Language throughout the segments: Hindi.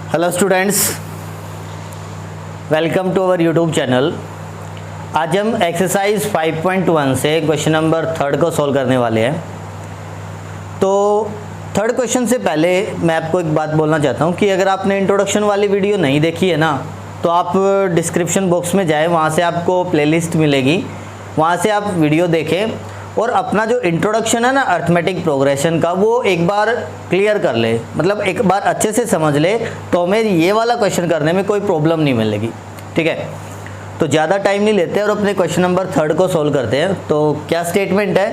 Hello students, welcome to our YouTube channel. आज हम एक्सरसाइज 5.1 से क्वेश्चन नंबर 3 को सॉल्व करने वाले हैं। तो थर्ड क्वेश्चन से पहले मैं आपको एक बात बोलना चाहता हूं कि अगर आपने इंट्रोडक्शन वाली वीडियो नहीं देखी है ना, तो आप डिस्क्रिप्शन बॉक्स में जाएं, वहां से आपको प्लेलिस्ट मिलेगी, वहां से आप वीडियो देखें और अपना जो इंट्रोडक्शन है ना अर्थमेटिक प्रोग्रेशन का, वो एक बार क्लियर कर ले, मतलब एक बार अच्छे से समझ ले, तो हमें ये वाला क्वेश्चन करने में कोई प्रॉब्लम नहीं मिलेगी। ठीक है, तो ज़्यादा टाइम नहीं लेते और अपने क्वेश्चन नंबर 3 को सॉल्व करते हैं। तो क्या स्टेटमेंट है,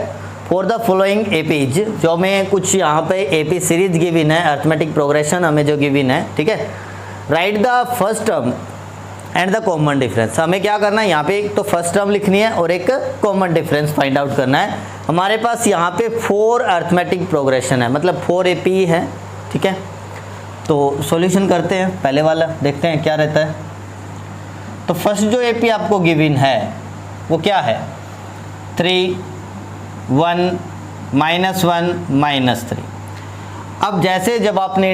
फॉर द फॉलोइंग एपीज, जो हमें कुछ यहाँ पे एपी सीरीज गिविन है, अर्थमेटिक प्रोग्रेशन हमें जो गिविन है, ठीक है, right the first term and the common difference. हमें क्या करना है, यहाँ पे एक तो फर्स्ट टर्म लिखनी है और एक कॉमन डिफरेंस फाइंड आउट करना है। हमारे पास यहाँ पे 4 अर्थमेटिक प्रोग्रेशन है, मतलब 4 एपी है। ठीक है, तो सॉल्यूशन करते हैं, पहले वाला देखते हैं क्या रहता है। तो फर्स्ट जो एपी आपको गिवन है वो क्या है, 3 1 -1 -3। अब जैसे जब आपने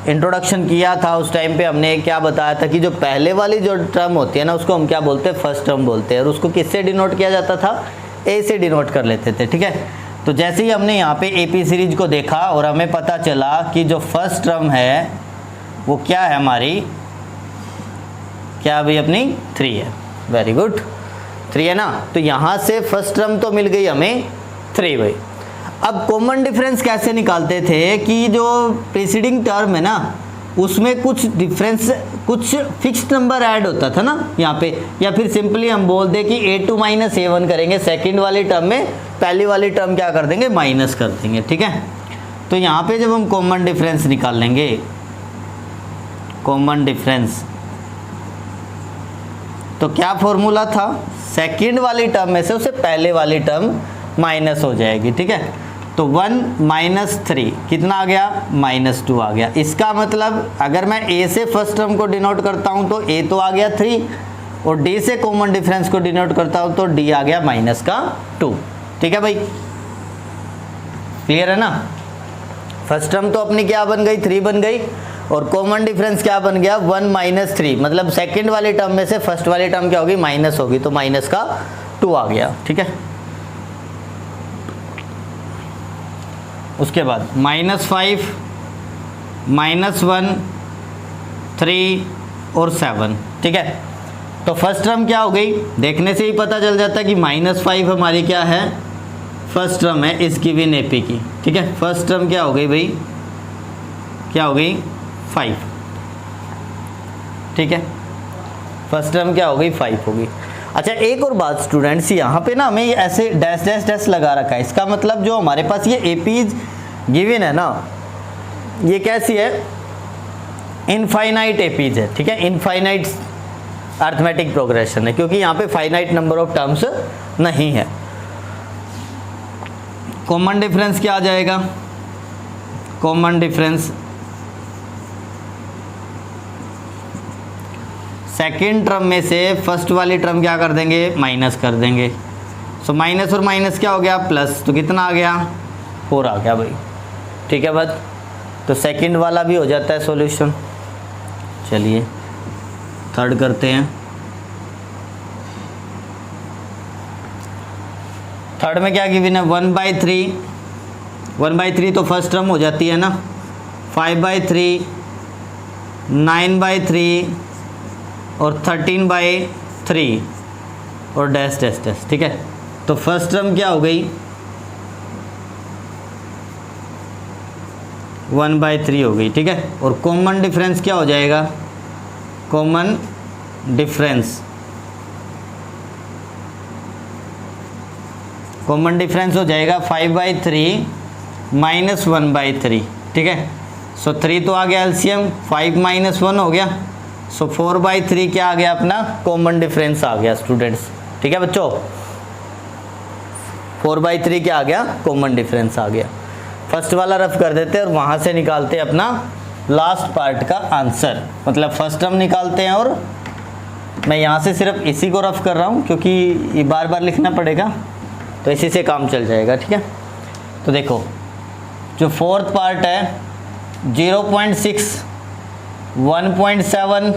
इंट्रोडक्शन किया था, उस टाइम पे हमने क्या बताया था कि जो पहले वाली जो टर्म होती है ना, उसको हम क्या बोलते हैं, फर्स्ट टर्म बोलते हैं, और उसको किससे डिनोट किया जाता था, ए से डिनोट कर लेते थे। ठीक है, तो जैसे ही हमने यहाँ पे एपी सीरीज को देखा और हमें पता चला कि जो फर्स्ट टर्म है वो क्या है हमारी, क्या भाई अपनी 3 है। वेरी गुड, 3 है ना, तो यहाँ से फर्स्ट टर्म तो मिल गई हमें 3 भाई। अब कॉमन डिफरेंस कैसे निकालते थे कि जो प्रीसीडिंग टर्म है ना, उसमें कुछ डिफरेंस, कुछ फिक्स्ड नंबर ऐड होता था ना यहाँ पे, या फिर सिंपली हम बोल दें कि a2 - a1 करेंगे, सेकंड वाली टर्म में पहली वाली टर्म क्या कर देंगे, माइनस कर देंगे। ठीक है, तो यहाँ पे जब हम कॉमन डिफरेंस निकाल लेंगे, कॉमन डिफरेंस, तो क्या फॉर्मूला था, सेकंड वाली टर्म में से उसे पहले वाली टर्म माइनस हो जाएगी। ठीक है, तो 1 - 3 कितना आ गया, -2 आ गया। इसका मतलब अगर मैं a से फर्स्ट टर्म को डिनोट करता हूं तो a तो आ गया 3, और d से कॉमन डिफरेंस को डिनोट करता हूं तो d आ गया -2। ठीक है भाई, क्लियर है ना। फर्स्ट टर्म तो अपनी क्या बन गई, 3 बन गई, और कॉमन डिफरेंस क्या बन गया, 1 - 3, मतलब सेकेंड वाली टर्म में से फर्स्ट वाली टर्म क्या होगी, माइनस होगी, तो -2 आ गया। ठीक है, उसके बाद -5 -1 3 और 7। ठीक है, तो फर्स्ट टर्म क्या हो गई, देखने से ही पता चल जाता है कि -5 हमारी क्या है, फर्स्ट टर्म है इस गिवन एपी की। ठीक है, फर्स्ट टर्म क्या हो गई भाई, क्या हो गई, 5। ठीक है, फर्स्ट टर्म क्या हो गई, 5 हो गई। अच्छा, एक और बात स्टूडेंट्स, यहाँ पे ना हमें ऐसे डैश डैश डैश लगा रखा है, इसका मतलब जो हमारे पास ये एपीज गिवन है ना, ये कैसी है, इनफाइनाइट एपीज है। ठीक है, इनफाइनाइट अर्थमेटिक प्रोग्रेशन है, क्योंकि यहाँ पे फाइनाइट नंबर ऑफ टर्म्स नहीं है। कॉमन डिफरेंस क्या आ जाएगा, कॉमन डिफरेंस सेकेंड टर्म में से फर्स्ट वाली टर्म क्या कर देंगे, माइनस कर देंगे। सो माइनस और माइनस क्या हो गया, प्लस, तो कितना आ गया, 4 आ गया भाई। ठीक है बात, तो सेकंड वाला भी हो जाता है सॉल्यूशन। चलिए थर्ड करते हैं। थर्ड में क्या गिवन है, 1/3, 1/3 तो फर्स्ट टर्म हो जाती है ना, 5/3, 9/3 और 13/3 और डैश डैश डैश। ठीक है, तो फर्स्ट टर्म क्या हो गई, 1/3 हो गई। ठीक है, और कॉमन डिफरेंस क्या हो जाएगा, कॉमन डिफरेंस, कॉमन डिफरेंस हो जाएगा 5/3 - 1/3। ठीक है, सो 3 तो आ गया एलसीएम, 5 - 1 हो गया, सो 4/3 क्या आ गया, अपना कॉमन डिफरेंस आ गया स्टूडेंट्स। ठीक है बच्चों, 4/3 क्या आ गया, कॉमन डिफरेंस आ गया। फर्स्ट वाला रफ कर देते हैं और वहां से निकालते हैं अपना लास्ट पार्ट का आंसर, मतलब फर्स्ट टर्म निकालते हैं। और मैं यहाँ से सिर्फ इसी को रफ कर रहा हूँ क्योंकि ये बार बार लिखना पड़ेगा, तो इसी से काम चल जाएगा। ठीक है, तो देखो जो फोर्थ पार्ट है 0.6 1.7,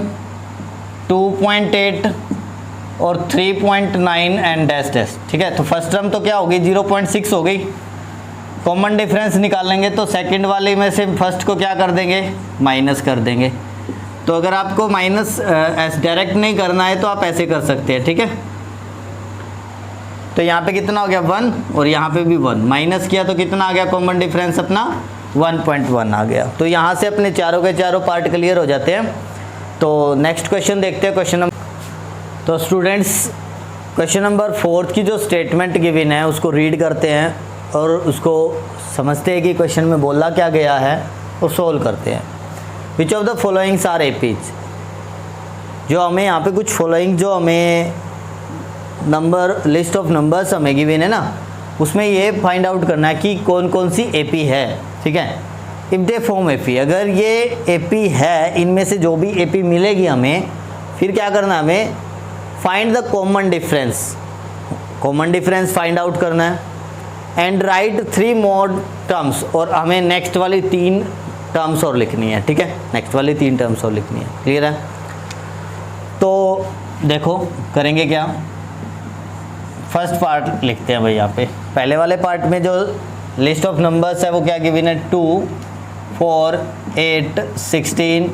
2.8 और 3.9 एंड डैश डैश। ठीक है, तो फर्स्ट टर्म तो क्या होगी 0.6 हो गई। कॉमन डिफरेंस निकालेंगे तो सेकंड वाले में से फर्स्ट को क्या कर देंगे, माइनस कर देंगे। तो अगर आपको माइनस डायरेक्ट नहीं करना है तो आप ऐसे कर सकते हैं। ठीक है, तो यहाँ पे कितना हो गया 1 और यहाँ पे भी 1, माइनस किया तो कितना आ गया कॉमन डिफरेंस अपना 1.1 आ गया। तो यहाँ से अपने चारों के चारों पार्ट क्लियर हो जाते हैं। तो नेक्स्ट क्वेश्चन देखते हैं, क्वेश्चन नंबर। तो स्टूडेंट्स क्वेश्चन नंबर 4 की जो स्टेटमेंट गिवन है उसको रीड करते हैं और उसको समझते हैं कि क्वेश्चन में बोला क्या गया है और सोल्व करते हैं। Which of the followings are APs. जो हमें यहाँ पे कुछ फॉलोइंग जो हमें नंबर लिस्ट ऑफ नंबर्स हमें गिवन है ना, उसमें ये फाइंड आउट करना है कि कौन कौन सी एपी है। ठीक है, इफ दे फॉर्म एपी, अगर ये एपी है, इनमें से जो भी एपी मिलेगी हमें, फिर क्या करना है हमें find the common difference, common difference find out करना है एंड राइट 3 मोर टर्म्स, और हमें नेक्स्ट वाली 3 टर्म्स और लिखनी है। ठीक है, नेक्स्ट वाली 3 टर्म्स और लिखनी है। क्लियर है, तो देखो करेंगे क्या, फर्स्ट पार्ट लिखते हैं भाई। यहाँ पे पहले वाले पार्ट में जो लिस्ट ऑफ नंबर्स है वो क्या गिवन है 2, 4, 8, 16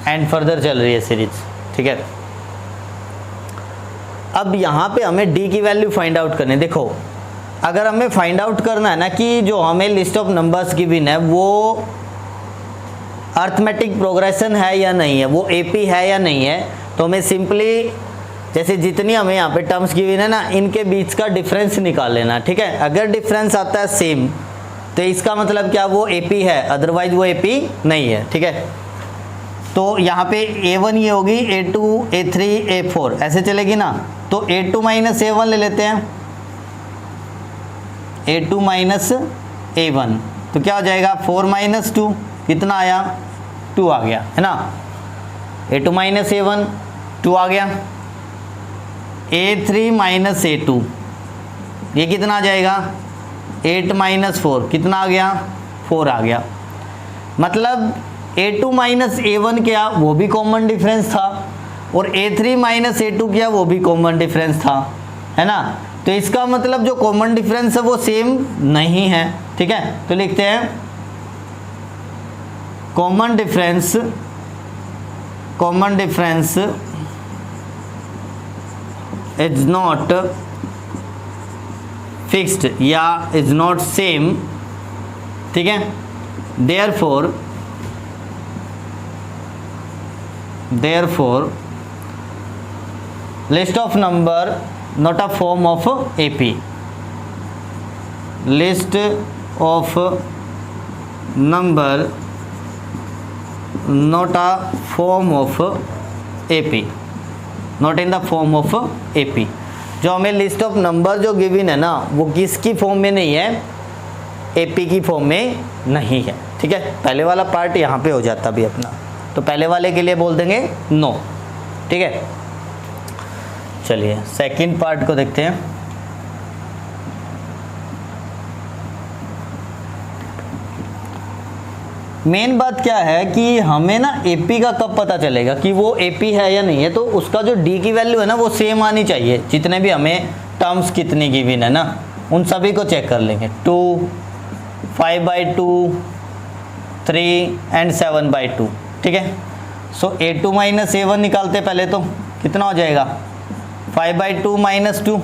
एंड फर्दर चल रही है सीरीज। ठीक है, अब यहाँ पे हमें डी की वैल्यू फाइंड आउट करनी है। देखो अगर हमें फाइंड आउट करना है ना कि जो हमें लिस्ट ऑफ नंबर्स गिवन है वो अर्थमेटिक प्रोग्रेशन है या नहीं है, वो एपी है या नहीं है, तो हमें सिंपली जैसे जितनी हमें यहाँ पे टर्म्स गिवन है ना, इनके बीच का डिफरेंस निकाल लेना। ठीक है, अगर डिफरेंस आता है सेम तो इसका मतलब क्या, वो एपी है, अदरवाइज वो एपी नहीं है। ठीक है, तो यहाँ पे A1 ये होगी, A2, A3, A4 ऐसे चलेगी ना, तो A2 माइनस A1 ले लेते हैं, A2 माइनस A1 तो क्या हो जाएगा 4 माइनस 2, कितना आया 2 आ गया, है ना। A2 माइनस A1 2 आ गया, A3 माइनस A2 ये कितना आ जाएगा 8 माइनस 4, कितना आ गया 4 आ गया। मतलब A2 माइनस A1 क्या, वो भी कॉमन डिफरेंस था, और A3 माइनस A2 क्या, वो भी कॉमन डिफरेंस था, है ना। तो इसका मतलब जो कॉमन डिफरेंस है वो सेम नहीं है। ठीक है, तो लिखते हैं common difference is not fixed या इज नॉट सेम। ठीक है, therefore list of number not a form of AP, list of number not a form of AP, not in the form of AP। जो हमें लिस्ट ऑफ नंबर जो गिवन है ना वो किसकी फॉर्म में नहीं है, AP की फॉर्म में नहीं है। ठीक है, पहले वाला पार्ट यहाँ पे हो जाता भी अपना, तो पहले वाले के लिए बोल देंगे नो। ठीक है, चलिए सेकंड पार्ट को देखते हैं। मेन बात क्या है कि हमें ना एपी का कब पता चलेगा कि वो एपी है या नहीं है, तो उसका जो डी की वैल्यू है ना वो सेम आनी चाहिए। जितने भी हमें टर्म्स कितनी गिवन है ना उन सभी को चेक कर लेंगे, 2, 5/2, 3 एंड 7/2। ठीक है, सो A2 माइनस A1 निकालते पहले, तो कितना हो जाएगा 5/2 माइनस 2,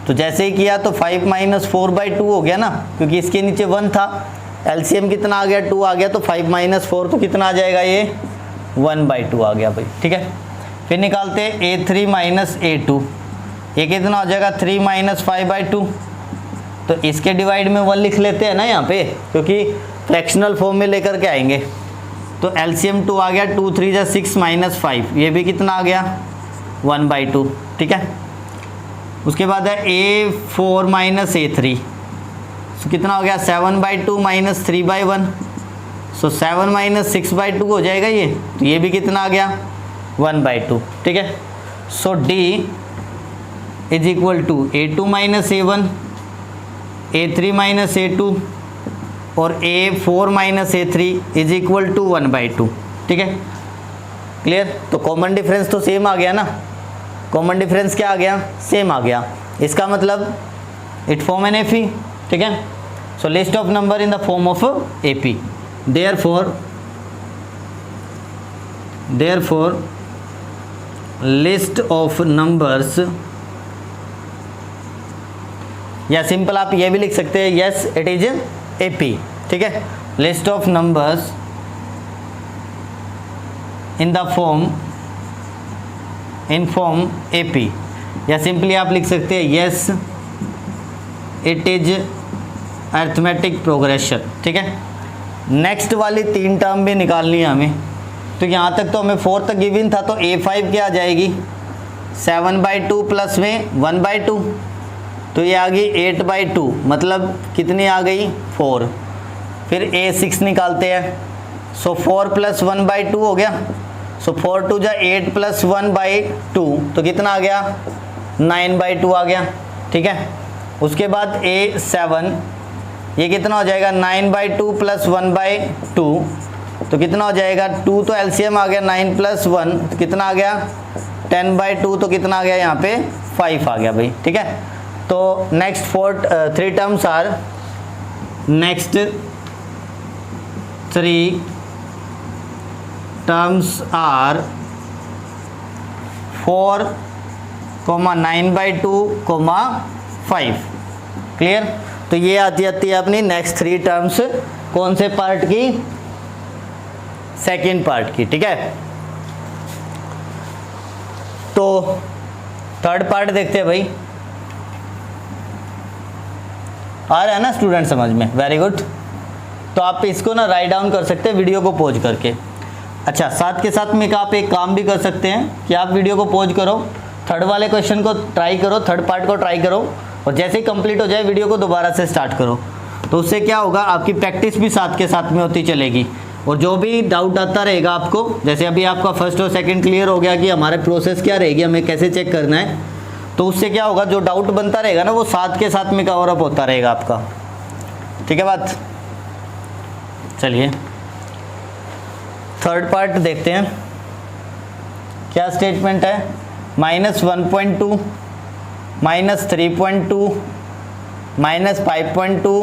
तो जैसे ही किया तो 5 माइनस 4/2 हो गया ना, क्योंकि इसके नीचे 1 था। एलसीएम कितना आ गया 2 आ गया, तो 5 माइनस 4 तो कितना आ जाएगा ये 1/2 आ गया भाई। ठीक है, फिर निकालते A3 माइनस A2, ये कितना हो जाएगा 3 माइनस 5/2, तो इसके डिवाइड में 1 लिख लेते हैं ना यहाँ पे, क्योंकि फ्रैक्शनल फॉर्म में लेकर के आएंगे। तो एलसीएम 2 आ गया, 2 3 जा 6 माइनस 5, ये भी कितना आ गया 1/2। ठीक है, उसके बाद है A4 माइनस A3, तो कितना हो गया 7/2 माइनस 3/1, सो 7 माइनस 6/2 हो जाएगा ये, तो ये भी कितना आ गया 1/2। ठीक है, so D is equal to A2 minus A1, A3 minus A2 और A4 minus A3 is equal to 1/2। ठीक है, क्लियर। तो कॉमन डिफरेंस तो सेम आ गया ना, कॉमन डिफरेंस क्या आ गया, सेम आ गया। इसका मतलब इट फॉर्म एन एपी, ठीक है। So list of number in the form of AP, therefore list of numbers, या सिंपल आप ये भी लिख सकते हैं, यस इट इज एपी, ठीक है। List of numbers in the form AP, या सिंपली आप लिख सकते हैं yes it is arithmetic progression, ठीक है। नेक्स्ट वाली 3 टर्म भी निकालनी है हमें। तो यहाँ तक तो हमें 4 तक गिवन था, तो A5 क्या आ जाएगी, 7/2 प्लस में 1/2, तो ये आ गई 8/2, मतलब कितनी आ गई 4। फिर A6 निकालते हैं, सो 4 + 1/2 हो गया, सो 4 2 जा 8 + 1/2, तो कितना आ गया 9/2 आ गया, ठीक है। उसके बाद A7, ये कितना हो जाएगा 9/2 + 1/2, तो कितना हो जाएगा 2, तो एलसीएम आ गया 9 + 1, तो कितना आ गया 10/2, तो कितना आ गया यहाँ पे 5 आ गया भाई, ठीक है। तो next 3 terms are, next 3 terms are 4, 9/2, 5, clear. तो ये आती है अपनी नेक्स्ट 3 टर्म्स, कौन से पार्ट की, सेकेंड पार्ट की, ठीक है। तो थर्ड पार्ट देखते हैं भाई, आ रहा है ना स्टूडेंट समझ में, वेरी गुड। तो आप इसको ना राइट डाउन कर सकते हैं वीडियो को पॉज करके। अच्छा, साथ के साथ में आप एक काम भी कर सकते हैं कि आप वीडियो को पॉज करो, थर्ड वाले क्वेश्चन को ट्राई करो, थर्ड पार्ट को ट्राई करो, और जैसे ही कंप्लीट हो जाए वीडियो को दोबारा से स्टार्ट करो। तो उससे क्या होगा, आपकी प्रैक्टिस भी साथ के साथ में होती चलेगी, और जो भी डाउट आता रहेगा आपको, जैसे अभी आपका फर्स्ट और सेकंड क्लियर हो गया कि हमारे प्रोसेस क्या रहेगी, हमें कैसे चेक करना है, तो उससे क्या होगा, जो डाउट बनता रहेगा ना वो साथ के साथ में कवर अप होता रहेगा आपका, ठीक है बात। चलिए थर्ड पार्ट देखते हैं, क्या स्टेटमेंट है, -1.2, -3.2, -5.2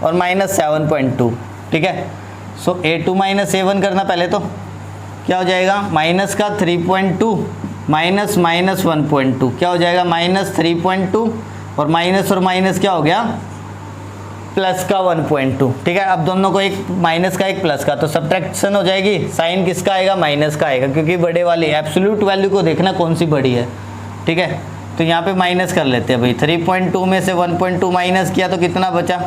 और -7.2, ठीक है। सो A2 - A1 करना पहले, तो क्या हो जाएगा, माइनस का 3.2 माइनस -1.2, क्या हो जाएगा -3.2, और माइनस क्या हो गया, प्लस का 1.2, ठीक है। अब दोनों को, एक माइनस का एक प्लस का, तो सब्ट्रैक्शन हो जाएगी, साइन किसका आएगा, माइनस का आएगा, क्योंकि बड़े वाली एब्सोल्यूट वैल्यू को देखना कौन सी बड़ी है, ठीक है। तो यहाँ पे माइनस कर लेते हैं भाई, 3.2 में से 1.2 माइनस किया तो कितना बचा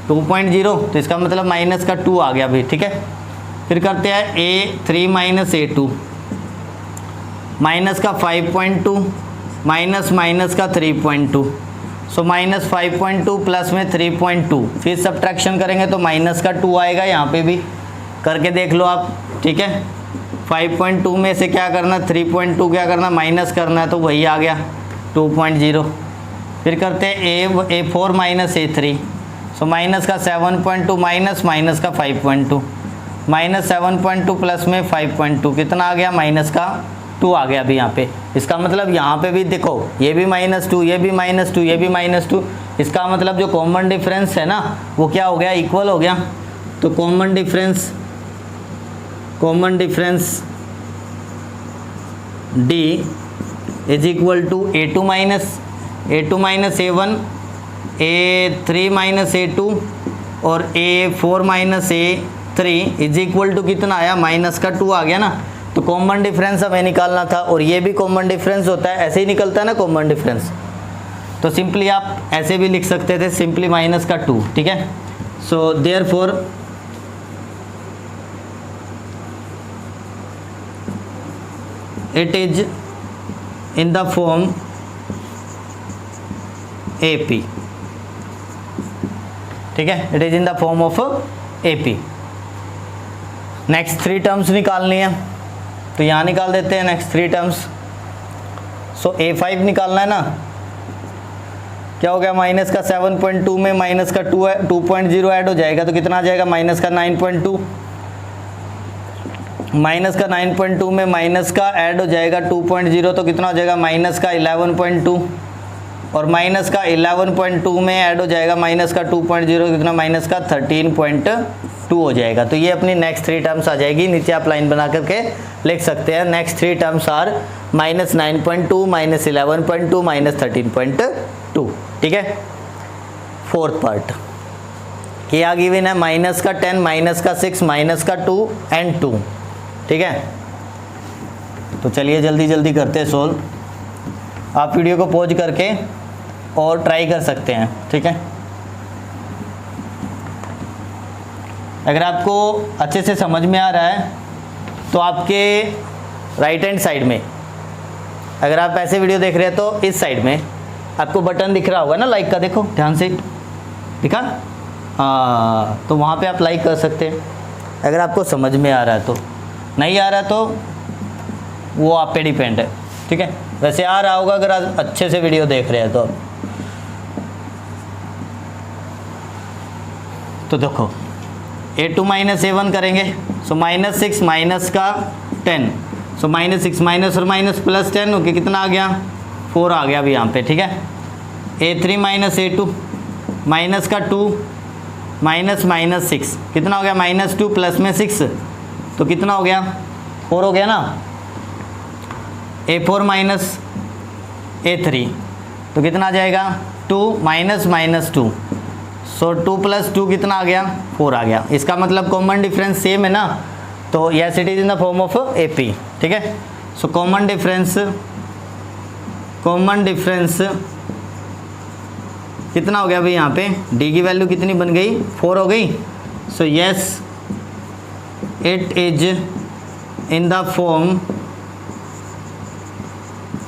2.0, तो इसका मतलब माइनस का 2 आ गया भाई, ठीक है। फिर करते हैं A3 - A2, माइनस का 5.2 माइनस का 3.2, सो -5.2 प्लस में 3.2, फिर सब्ट्रैक्शन करेंगे तो माइनस का 2 आएगा, यहाँ पे भी करके देख लो आप, ठीक है। 5.2 में से क्या करना, 3.2 क्या करना, माइनस करना है, तो वही आ गया 2.0। फिर करते हैं A4 - A3, सो माइनस का 7.2 माइनस का 5.2, -7.2 प्लस में 5.2, कितना आ गया, माइनस का 2 आ गया अभी यहाँ पे। इसका मतलब यहाँ पे भी देखो, ये भी -2, ये भी -2, ये भी -2, इसका मतलब जो कॉमन डिफरेंस है ना वो क्या हो गया, इक्वल हो गया। तो common difference D is equal to A2 - A1, A3 - A2 और A4 - A3 is equal to कितना आया, माइनस का 2 आ गया ना। तो कॉमन डिफरेंस हमें निकालना था, और ये भी कॉमन डिफरेंस होता है, ऐसे ही निकलता है ना कॉमन डिफरेंस। तो सिंपली आप ऐसे भी लिख सकते थे, सिंपली माइनस का 2, ठीक है। So therefore it is in the form AP, ठीक है, it is in the form of AP। Next 3 terms निकालनी है, तो यहाँ निकाल देते हैं नेक्स्ट 3 टर्म्स। सो A5 निकालना है ना, क्या हो गया, माइनस का 7.2 में माइनस का 2.0 ऐड हो जाएगा, तो कितना आ जाएगा, माइनस का 9.2, माइनस का 9.2 में माइनस का ऐड हो जाएगा 2.0, तो कितना हो जाएगा माइनस का 11.2, और माइनस का 11.2 में ऐड हो जाएगा माइनस का 2.0, कितना माइनस का 13.2 हो जाएगा। तो ये अपनी नेक्स्ट 3 टर्म्स आ जाएगी, नीचे आप लाइन बना करके लिख सकते हैं। Next 3 terms are minus 9.2, minus 11.2, minus 13.2। ठीक है, फोर्थ पार्ट ये आ गिवन है माइनस का 10, माइनस का 6, माइनस का 2 एंड 2। ठीक है, तो चलिए जल्दी जल्दी करते हैं सोल्व। आप वीडियो को पॉज करके और ट्राई कर सकते हैं। ठीक है, अगर आपको अच्छे से समझ में आ रहा है तो आपके राइट हैंड साइड में, अगर आप ऐसे वीडियो देख रहे हैं तो इस साइड में आपको बटन दिख रहा होगा ना लाइक का, देखो ध्यान से, दिखा? हाँ, तो वहाँ पे आप लाइक कर सकते हैं अगर आपको समझ में आ रहा है। तो नहीं आ रहा तो वो आप पे डिपेंड है। ठीक है, वैसे आ रहा होगा अगर आप अच्छे से वीडियो देख रहे हैं तो देखो a2 माइनस a1 करेंगे, सो माइनस 6 माइनस का 10, सो माइनस 6 माइनस और माइनस प्लस 10, ओके कितना आ गया 4 आ गया अभी यहाँ पे। ठीक है, a3 माइनस a2 माइनस का 2 माइनस माइनस 6, कितना हो गया माइनस 2 प्लस में 6, तो कितना हो गया 4 हो गया ना। a4 माइनस a3, तो कितना आ जाएगा 2 माइनस माइनस 2, सो 2 प्लस 2 कितना आ गया 4 आ गया। इसका मतलब कॉमन डिफरेंस सेम है ना, तो yes it is in the form of AP। ठीक है, सो कॉमन डिफरेंस कितना हो गया भाई, यहाँ पे d की वैल्यू कितनी बन गई 4 हो गई। So yes it is in the form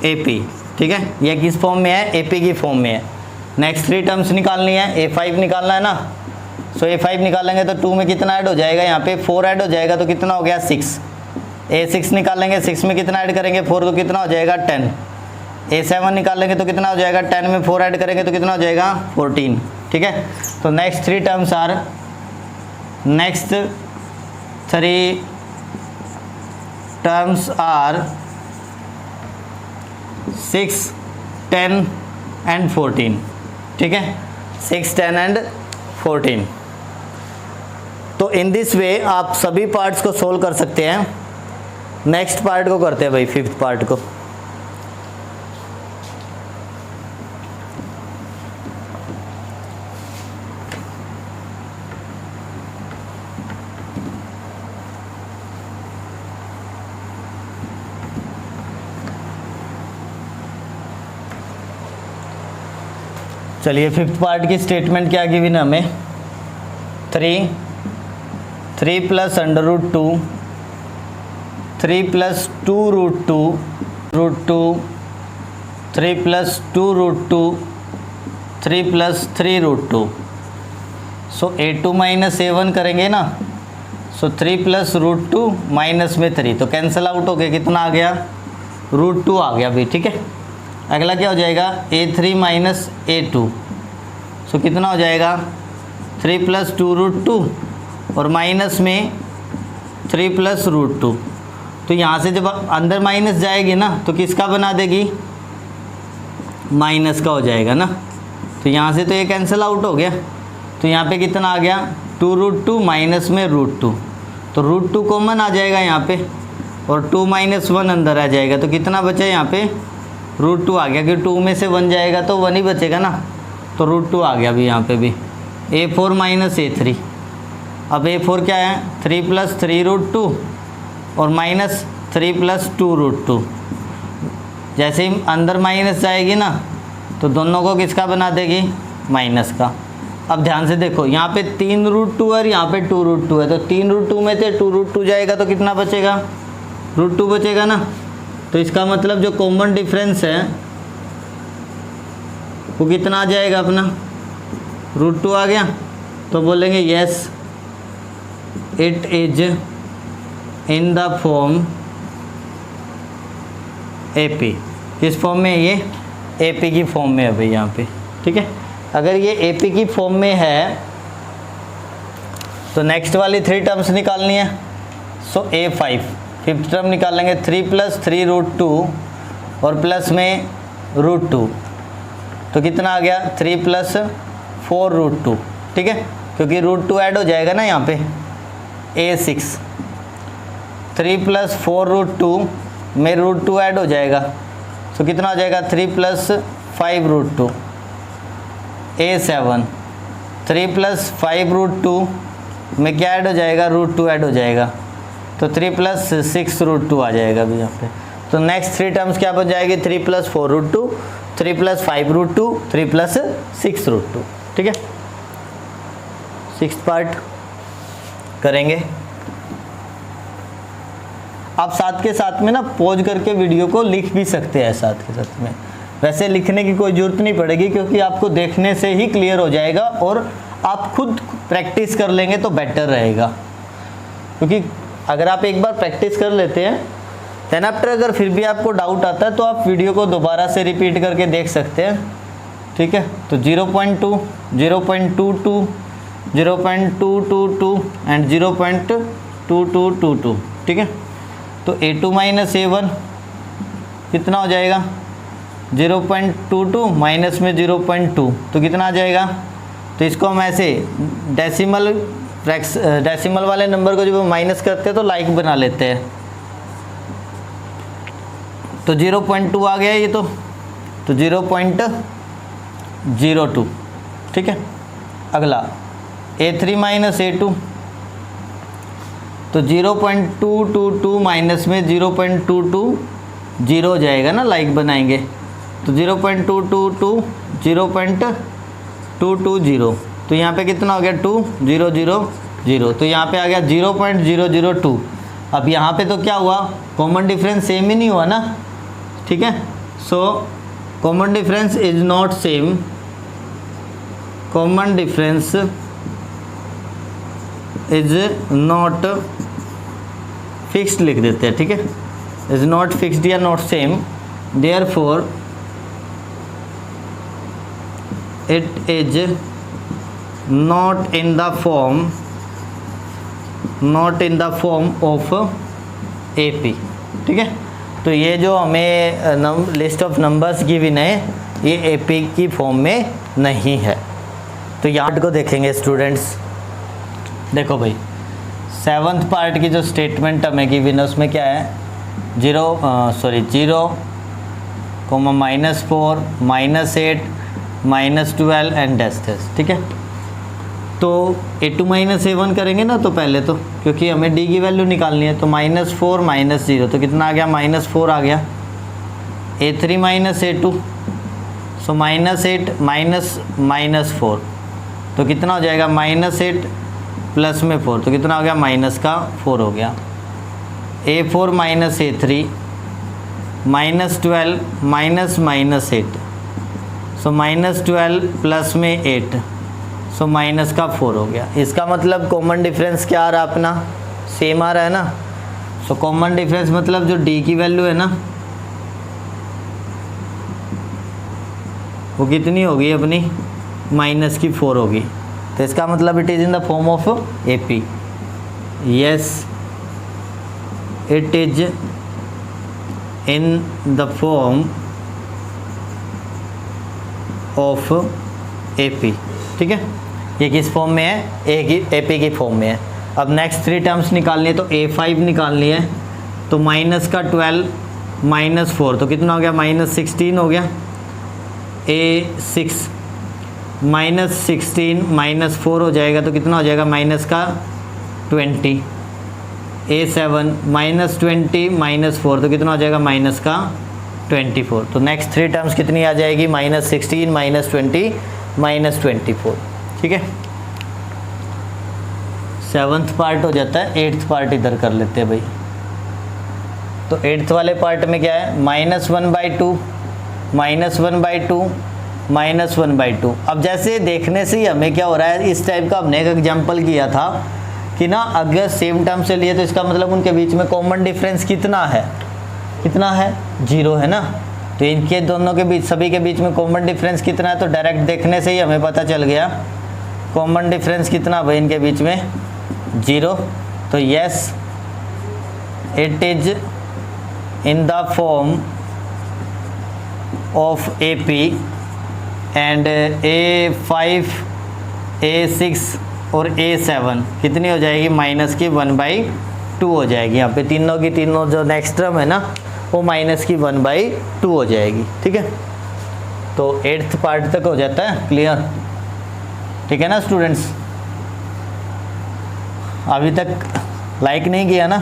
AP। ठीक है, यह किस फॉर्म में है, AP की फॉर्म में है। नेक्स्ट 3 टर्म्स निकालनी है, a5 निकालना है ना, सो a5 निकालेंगे तो 2 में कितना ऐड हो जाएगा, यहाँ पे 4 ऐड हो जाएगा तो कितना हो गया 6। a6 निकालेंगे, 6 में कितना ऐड करेंगे 4, तो कितना हो जाएगा 10। a7 निकालेंगे तो कितना हो जाएगा 10 में 4 ऐड करेंगे तो कितना हो जाएगा 14। ठीक है, तो नेक्स्ट 3 टर्म्स आर 6, 10 एंड 14। ठीक है, 6, 10 एंड 14। तो इन दिस वे आप सभी पार्ट्स को सोल्व कर सकते हैं। नेक्स्ट पार्ट को करते हैं भाई, 5th पार्ट को। चलिए 5th पार्ट की स्टेटमेंट क्या गिवन है हमें, 3 plus under root 2, 3 plus 2 root 2, 3 plus 2 root 2, 3 plus 3 root 2। So a2 minus a1 करेंगे ना, सो 3 प्लस रूट 2 माइनस में 3, तो कैंसिल आउट हो गया, कितना आ गया रूट 2 आ गया भाई। ठीक है, अगला क्या हो जाएगा a3 माइनस a2, सो कितना हो जाएगा 3 प्लस 2 रूट 2 और माइनस में 3 प्लस रूट 2। तो यहाँ से जब अंदर माइनस जाएगी ना तो किसका बना देगी, माइनस का हो जाएगा ना, तो यहाँ से तो ये कैंसिल आउट हो गया। तो यहाँ पे कितना आ गया 2 रूट 2 माइनस में रूट 2, तो रूट 2 कॉमन आ जाएगा यहाँ पे और 2 माइनस 1 अंदर आ जाएगा, तो कितना बचा यहाँ पे रूट 2 आ गया, कि 2 में से 1 जाएगा तो 1 ही बचेगा ना, तो रूट 2 आ गया अभी यहाँ पे भी। a4 माइनस a3, अब a4 क्या है 3 प्लस 3 रूट 2 और माइनस 3 प्लस 2 रूट 2। जैसे ही अंदर माइनस जाएगी ना तो दोनों को किसका बना देगी, माइनस का। अब ध्यान से देखो, यहाँ पे 3 रूट 2 और यहाँ पे 2 रूट 2 है, तो 3 रूट 2 में से 2 रूट 2 जाएगा तो कितना बचेगा, रूट 2 बचेगा ना। तो इसका मतलब जो कॉमन डिफरेंस है वो कितना आ जाएगा अपना, रूट 2 आ गया। तो बोलेंगे yes it is in the form AP। किस फॉर्म में है ये, AP की फॉर्म में है भाई यहाँ पे। ठीक है, अगर ये AP की फॉर्म में है तो नेक्स्ट वाली 3 टर्म्स निकालनी है। सो A5 फिफ्थ टर्म निकाल लेंगे 3 + 3√2 और प्लस में √2, तो कितना आ गया 3 + 4√2, ठीक है, क्योंकि √2 ऐड हो जाएगा ना यहाँ पे, A6 3 + 4√2 में √2 ऐड हो जाएगा, तो कितना हो जाएगा 3 + 5√2 A7 3 + 5√2 में क्या ऐड हो जाएगा, √2 ऐड हो जाएगा, तो 3 + 6√2 आ जाएगा अभी यहाँ पे। तो नेक्स्ट 3 टर्म्स क्या बन जाएगी, 3 + 4√2, 3 + 5√2, 3 + 6√2, ठीक है। सिक्स्थ पार्ट करेंगे। आप साथ के साथ में ना पॉज करके वीडियो को लिख भी सकते हैं साथ के साथ में, वैसे लिखने की कोई ज़रूरत नहीं पड़ेगी क्योंकि आपको देखने से ही क्लियर हो जाएगा और आप खुद प्रैक्टिस कर लेंगे तो बेटर रहेगा, क्योंकि अगर आप एक बार प्रैक्टिस कर लेते हैं देन आफ्टर अगर फिर भी आपको डाउट आता है तो आप वीडियो को दोबारा से रिपीट करके देख सकते हैं, ठीक है। तो 0.2, 0.22, 0.222 एंड 0.2222, ठीक है। तो A2 - A1 कितना हो जाएगा, 0.22 माइनस में 0.2, तो कितना आ जाएगा। तो इसको हम ऐसे डेसिमल वाले नंबर को जब हम माइनस करते हैं तो लाइक बना लेते हैं, तो 0.2 आ गया ये, तो 0.02, ठीक है। अगला A3 - A2, तो 0.222 माइनस में 0.22 जीरो हो जाएगा ना, लाइक बनाएंगे, तो 0.222 0.220, तो यहाँ पे कितना हो गया 2000, तो यहाँ पे आ गया 0.002। अब यहाँ पे तो क्या हुआ, कॉमन डिफरेंस सेम ही नहीं हुआ ना, ठीक है। So common difference is not same, common difference is not fixed लिख देते हैं, ठीक है, इज नॉट फिक्स्ड या not same, therefore it is not in the form of AP, ठीक है। तो ये जो हमें लिस्ट ऑफ नंबर्स गिवन है ये AP की फॉर्म में नहीं है। तो यहाँ को देखेंगे स्टूडेंट्स, देखो भाई 7th पार्ट की जो स्टेटमेंट हमें गिवन है उसमें क्या है, 0, -4, -8, -12 एंड डैश, ठीक है। तो A2 - A1 करेंगे ना, तो पहले तो क्योंकि हमें D की वैल्यू निकालनी है, तो -4 -0, तो कितना आ गया, -4 आ गया। A3 - A2, सो -8 -4, तो कितना हो जाएगा, -8 प्लस में 4, तो कितना हो गया, -4 हो गया। A4 - A3 -12 -8, सो -12 प्लस में 8, सो -4 हो गया। इसका मतलब कॉमन डिफरेंस क्या आ रहा है अपना, सेम आ रहा है ना। सो कॉमन डिफरेंस मतलब जो D की वैल्यू है ना वो कितनी होगी अपनी, -4 होगी, तो इसका मतलब it is in the form of AP। Yes, it is in the form of AP, ठीक है। ये किस फॉर्म में है, AP की फॉर्म में है। अब नेक्स्ट 3 टर्म्स निकालनी है, तो A5 निकालनी है, तो -12 -4, तो कितना हो गया, -16 हो गया। A6 -16 -4 हो जाएगा, तो कितना हो जाएगा, -20। A7 -20 -4, तो कितना हो जाएगा, -24। तो नेक्स्ट 3 टर्म्स कितनी आ जाएगी, -16 -20 -24, ठीक है। 7th पार्ट हो जाता है, 8th पार्ट इधर कर लेते हैं भाई। तो 8th वाले पार्ट में क्या है, -1/2 -1/2 -1/2। अब जैसे देखने से ही हमें क्या हो रहा है, इस टाइप का हमने एक एग्जाम्पल किया था कि ना अगर सेम टर्म से लिए तो इसका मतलब उनके बीच में कॉमन डिफरेंस कितना है, 0 है ना। तो इनके दोनों के बीच, सभी के बीच में कॉमन डिफरेंस कितना है, तो डायरेक्ट देखने से ही हमें पता चल गया कॉमन डिफरेंस कितना भाई इनके बीच में, 0। तो yes, it is in the form of A P and A5 A6 और A7 कितनी हो जाएगी, माइनस की 1/2 हो जाएगी। यहाँ पे तीनों की तीनों जो नेक्स्ट टर्म है ना वो माइनस की 1/2 हो जाएगी। ठीक है, तो 8th पार्ट तक हो जाता है क्लियर। ठीक है ना स्टूडेंट्स, अभी तक लाइक नहीं किया ना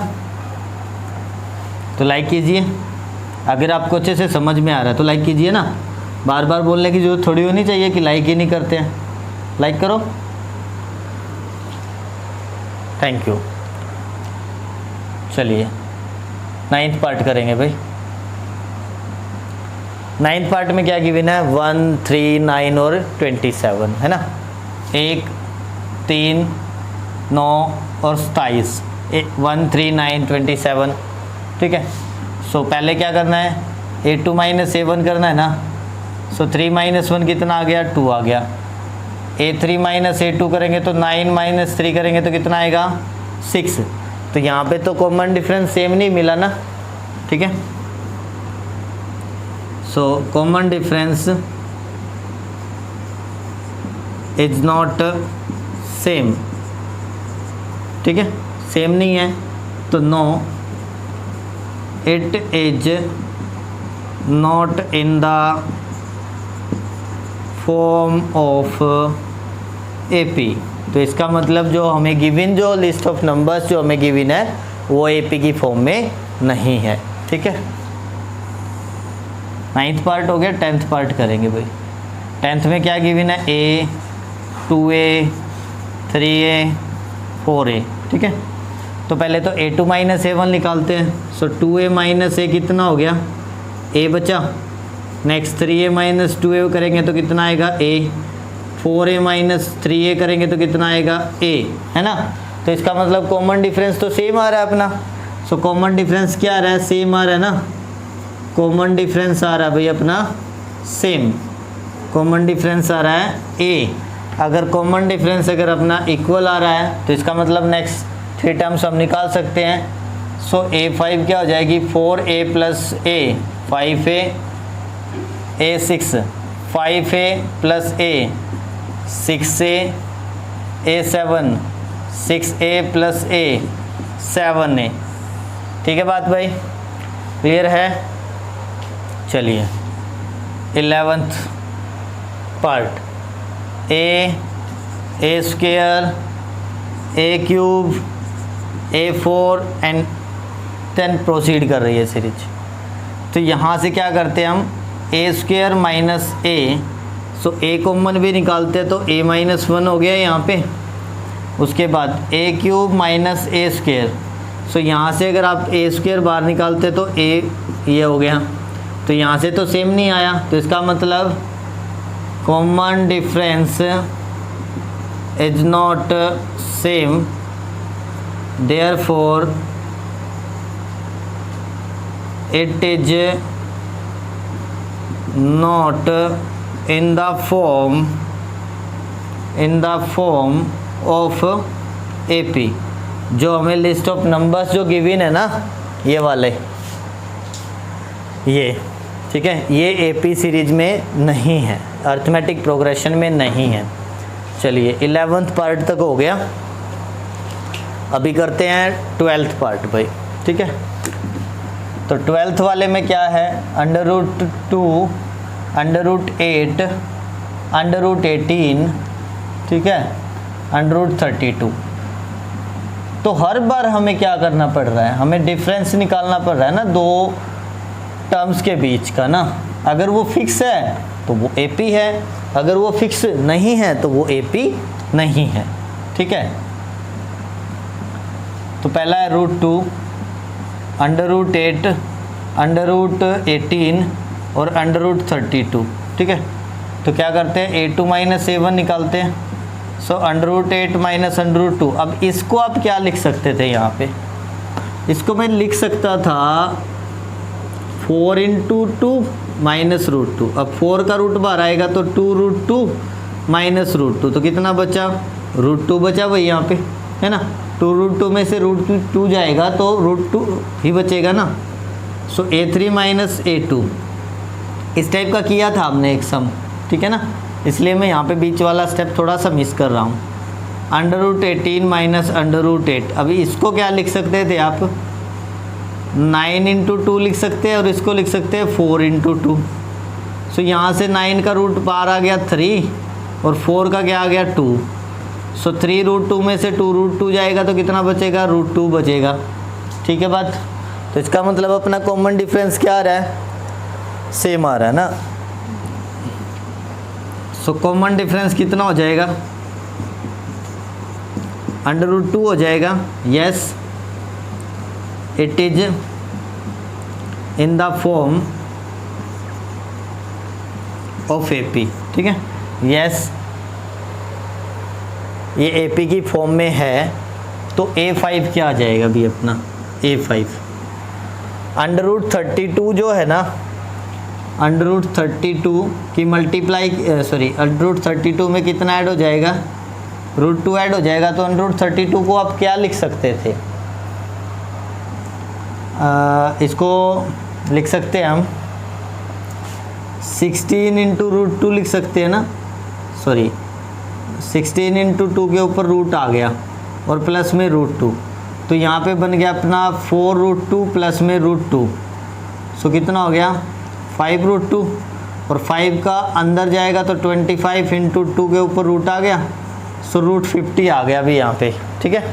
तो लाइक कीजिए। अगर आपको अच्छे से समझ में आ रहा है तो लाइक कीजिए ना, बार बार बोलने की जरूरत थोड़ी होनी चाहिए कि लाइक ही नहीं करते हैं। लाइक करो, थैंक यू। चलिए 9th पार्ट करेंगे भाई। 9th पार्ट में क्या गिवन है, 1, 3, 9 और 27 है ना। 1, 3, 9 और 27, 1, 3, 9, 27। ठीक है, सो पहले क्या करना है, A2 माइनस A1 करना है ना। सो 3 माइनस 1 कितना आ गया, 2 आ गया। A3 माइनस A2 करेंगे तो 9 माइनस 3 करेंगे तो कितना आएगा, 6। तो यहाँ पे तो कॉमन डिफरेंस सेम नहीं मिला ना। ठीक है, so common difference is not same. ठीक है, सेम नहीं है तो no, it is not in the form of AP। तो इसका मतलब जो हमें गिवन जो लिस्ट ऑफ नंबर्स जो हमें गिवन है वो AP की फॉर्म में नहीं है। ठीक है, 9th पार्ट हो गया। 10th पार्ट करेंगे भाई। 10th में क्या गिवन है, A, 2A, 3A, 4A। ठीक है, तो पहले तो A2 माइनस A1 निकालते हैं। सो 2A माइनस A कितना हो गया, A बचा। नेक्स्ट 3A माइनस 2A करेंगे तो कितना आएगा, A। 4A माइनस 3A करेंगे तो कितना आएगा, A, है ना। तो इसका मतलब कॉमन डिफरेंस तो सेम आ रहा है अपना। सो कॉमन डिफरेंस क्या आ रहा है, सेम आ रहा है ना। कॉमन डिफरेंस आ रहा है भाई अपना सेम। कॉमन डिफरेंस आ रहा है A। अगर कॉमन डिफरेंस अगर अपना इक्वल आ रहा है तो इसका मतलब नेक्स्ट 3 टर्म्स हम निकाल सकते हैं। सो A5 क्या हो जाएगी, 4A plus A, 5A, A6, 5A plus A, 6A, A7, 6A plus A, 7A। ठीक है बात भाई, क्लियर है। चलिए 11th part, A square, A cube, A4 and 10 proceed कर रही है सीरीज। तो यहाँ से क्या करते हैं हम, A square minus A। So A common भी निकालते हैं तो A माइनस 1 हो गया यहाँ पे। उसके बाद A cube minus A square. So यहाँ से अगर आप A स्क्वायर बाहर निकालते तो A ये हो गया। तो यहाँ से तो सेम नहीं आया, तो इसका मतलब common difference is not same, therefore it is not in the form of AP। जो हमें लिस्ट ऑफ नंबर्स जो गिवन है ना, ये वाले, ये ठीक है, ये AP सीरीज में नहीं है, अर्थमेटिक प्रोग्रेशन में नहीं है। चलिए 11th पार्ट तक हो गया। अभी करते हैं 12th पार्ट भाई। ठीक है, तो 12th वाले में क्या है, √2, √8, √18, ठीक है, √32। तो हर बार हमें क्या करना पड़ रहा है, हमें डिफरेंस निकालना पड़ रहा है ना दो टर्म्स के बीच का ना। अगर वो फिक्स है तो वो AP है, अगर वो फिक्स नहीं है तो वो AP नहीं है। ठीक है, तो पहला है √2, √8, √18 और √32। ठीक है, तो क्या करते हैं, A2 माइनस A1 निकालते हैं। सो √8 माइनस √2। अब इसको आप क्या लिख सकते थे, यहाँ पे इसको मैं लिख सकता था 4 × 2 माइनस √2। अब 4 का रूट बाहर आएगा तो 2 √2 माइनस √2, तो कितना बचा, √2 बचा भाई यहाँ पे। है ना। टू रूट टू में से रूट टू जाएगा तो रूट टू ही बचेगा ना। सो A3 माइनस A2 इस टाइप का किया था हमने एक सम, ठीक है ना, इसलिए मैं यहाँ पे बीच वाला स्टेप थोड़ा सा मिस कर रहा हूँ। Under root 18 minus under root 8, अभी इसको क्या लिख सकते थे आप, 9 इंटू 2 लिख सकते हैं और इसको लिख सकते हैं 4 इंटू 2। सो यहाँ से 9 का रूट बाहर आ गया 3 और 4 का क्या आ गया 2। सो 3 रूट 2 में से 2 रूट 2 जाएगा तो कितना बचेगा, रूट 2 बचेगा, ठीक है बात। तो इसका मतलब अपना कॉमन डिफरेंस क्या आ रहा है, सेम आ रहा है ना। सो कॉमन डिफरेंस कितना हो जाएगा, अंडर रूट 2 हो जाएगा। Yes it is in the form of AP, ठीक है। यस ये AP की फॉर्म में है, तो A5 क्या आ जाएगा भी अपना, A5 अंडर रूट 32 जो है ना, अंडर रूट 32 की मल्टीप्लाई अंडर रूट 32 में कितना ऐड हो जाएगा, रूट 2 ऐड हो जाएगा। तो अंडर रूट 32 को आप क्या लिख सकते थे, इसको लिख सकते हैं हम 16 इंटू रूट 2 लिख सकते हैं ना, 16 इंटू 2 के ऊपर रूट आ गया और प्लस में रूट 2, तो यहाँ पे बन गया अपना 4 रूट 2 प्लस में रूट 2। सो कितना हो गया 5 रूट 2 और 5 का अंदर जाएगा तो 25 इंटू 2 के ऊपर रूट आ गया। सो रूट 50 आ गया अभी यहाँ पे, ठीक है।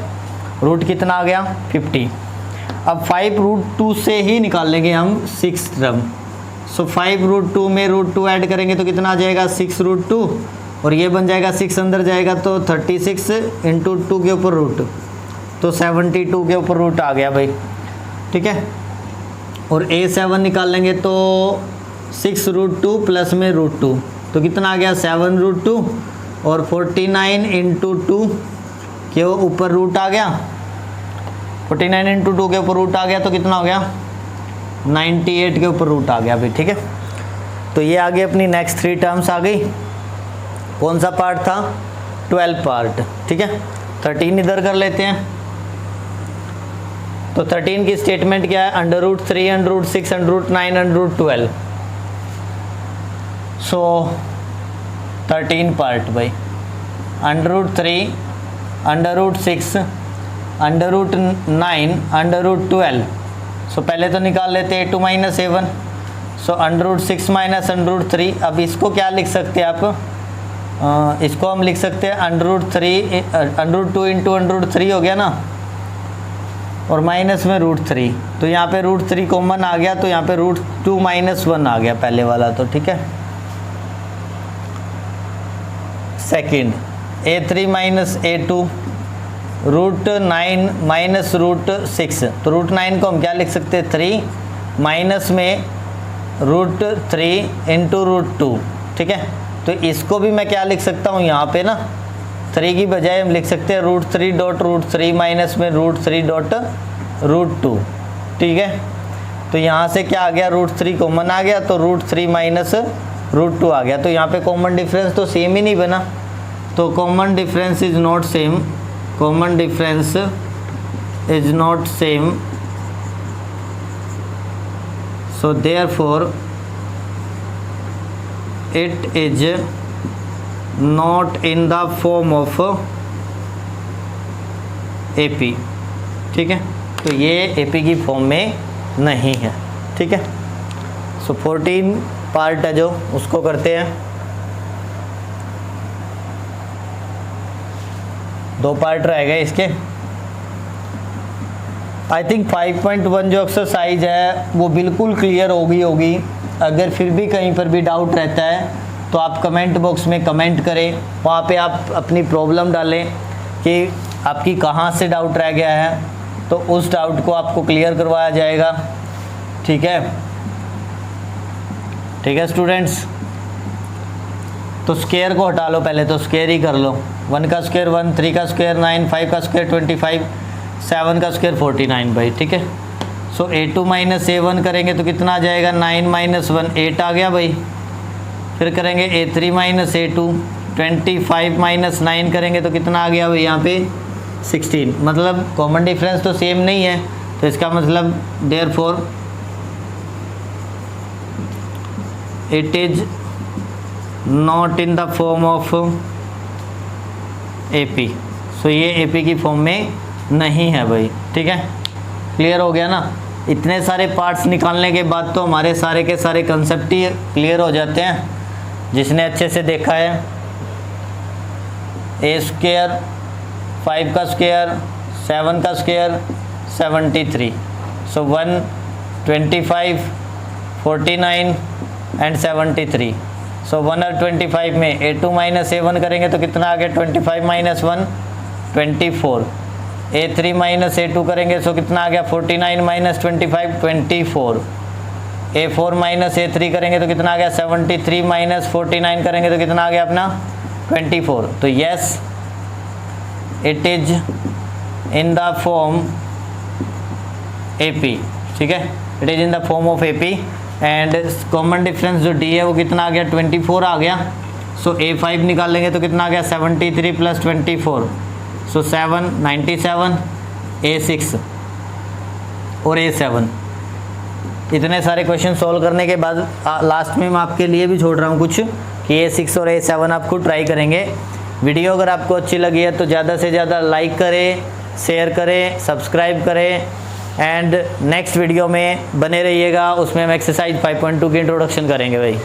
रूट कितना आ गया 50। अब 5 रूट 2 से ही निकाल लेंगे हम 6 टर्म। सो 5 रूट 2 में रूट 2 ऐड करेंगे तो कितना आ जाएगा 6 रूट 2 और ये बन जाएगा 6 अंदर जाएगा तो 36 इंटू 2 के ऊपर रूट, तो 72 के ऊपर रूट आ गया भाई, ठीक है। और A7 निकाल लेंगे तो 6 रूट 2 प्लस में रूट 2, तो कितना आ गया 7 रूट 2 और 49 इंटू 2 के ऊपर रूट आ गया, 49 इंटू 2 के ऊपर रूट आ गया तो कितना हो गया 98 के ऊपर रूट आ गया भाई, ठीक है। तो ये आगे अपनी नेक्स्ट 3 टर्म्स आ गई। कौन सा पार्ट था, 12 पार्ट, ठीक है। 13 इधर कर लेते हैं। तो 13 की स्टेटमेंट क्या है, under root 3 under root 6 under root 9 under root 12। So 13 part भाई, under root 3 under root 6 under root 9 under root 12। So पहले तो निकाल लेते हैं A2 minus A1। So under root 6 minus under root 3। अब इसको क्या लिख सकते हैं आप, इसको हम लिख सकते हैं under root 3 under root 2 into under root 3 हो गया ना, और माइनस में रूट 3। तो यहाँ पे रूट 3 कॉमन आ गया तो यहाँ पे रूट 2 माइनस 1 आ गया पहले वाला, तो ठीक है। Second A3 minus A2 root 9 minus root 6। तो रूट 9 को हम क्या लिख सकते हैं 3 माइनस में रूट 3 इंटू रूट 2, ठीक है। तो इसको भी मैं क्या लिख सकता हूँ यहाँ पे ना, 3 की बजाय हम लिख सकते हैं रूट 3 डॉट रूट 3 माइनस में रूट 3 डॉट रूट 2, ठीक है। तो यहाँ से क्या आ गया रूट 3 कॉमन आ गया तो रूट 3 माइनस रूट 2 आ गया। तो यहाँ पे कॉमन डिफरेंस तो सेम ही नहीं बना, तो common difference is not same, common difference is not same. So therefore it is not in the form of AP, ठीक है। तो ये AP की फॉर्म में नहीं है, ठीक है। सो 14 पार्ट है जो उसको करते हैं। 2 पार्ट रह गए इसके। आई थिंक 5.1 जो एक्सरसाइज है वो बिल्कुल क्लियर होगी। अगर फिर भी कहीं पर भी डाउट रहता है तो आप कमेंट बॉक्स में कमेंट करें, वहाँ पे आप अपनी प्रॉब्लम डालें कि आपकी कहाँ से डाउट रह गया है, तो उस डाउट को आपको क्लियर करवाया जाएगा, ठीक है। ठीक है स्टूडेंट्स, तो स्क्वायर को हटा लो, पहले तो स्क्वायर ही कर लो। 1 का स्क्वायर 1, 3 का स्क्वायर 9, 5 का स्क्वायर 25, 7 का स्क्वायर 49 भाई, ठीक है। सो A2 माइनस A1 करेंगे तो कितना आ जाएगा 9 माइनस 1 8 आ गया भाई। फिर करेंगे A3 माइनस A2 25 माइनस 9 करेंगे तो कितना आ गया भाई यहाँ पे 16, मतलब कॉमन डिफरेंस तो सेम नहीं है, तो इसका मतलब therefore it is not in the form of AP। सो ये AP की फॉर्म में नहीं है भाई, ठीक है, क्लियर हो गया ना। इतने सारे पार्ट्स निकालने के बाद तो हमारे सारे के सारे कंसेप्ट ही क्लियर हो जाते हैं, जिसने अच्छे से देखा है। A स्क्वायर, 5 का स्क्वायर, 7 का स्क्वायर, 73। So 125, 49 and 73। सो 1 और 25 में A2 माइनस A1 करेंगे तो कितना आ गया, 25 माइनस 1 24। A3 माइनस A2 करेंगे तो कितना आ गया, 49 माइनस 25 24। A4 माइनस A3 करेंगे तो कितना आ गया, 73 माइनस 49 करेंगे तो कितना आ गया अपना 24। तो yes, it is in the form AP, ठीक है, it is in the form of AP। And common difference जो D है वो कितना आ गया, 24 आ गया। सो A5 निकाल लेंगे तो कितना आ गया, 73 प्लस 24। सो 7 97, A6 और A7। इतने सारे क्वेश्चन सॉल्व करने के बाद लास्ट में मैं आपके लिए भी छोड़ रहा हूँ कुछ, कि A6 और A7 आप खुद ट्राई करेंगे। वीडियो अगर आपको अच्छी लगी है तो ज़्यादा से ज़्यादा लाइक करें, शेयर करें, सब्सक्राइब करें, एंड नेक्स्ट वीडियो में बने रहिएगा। उसमें हम एक्सरसाइज 5.2 की इंट्रोडक्शन करेंगे भाई।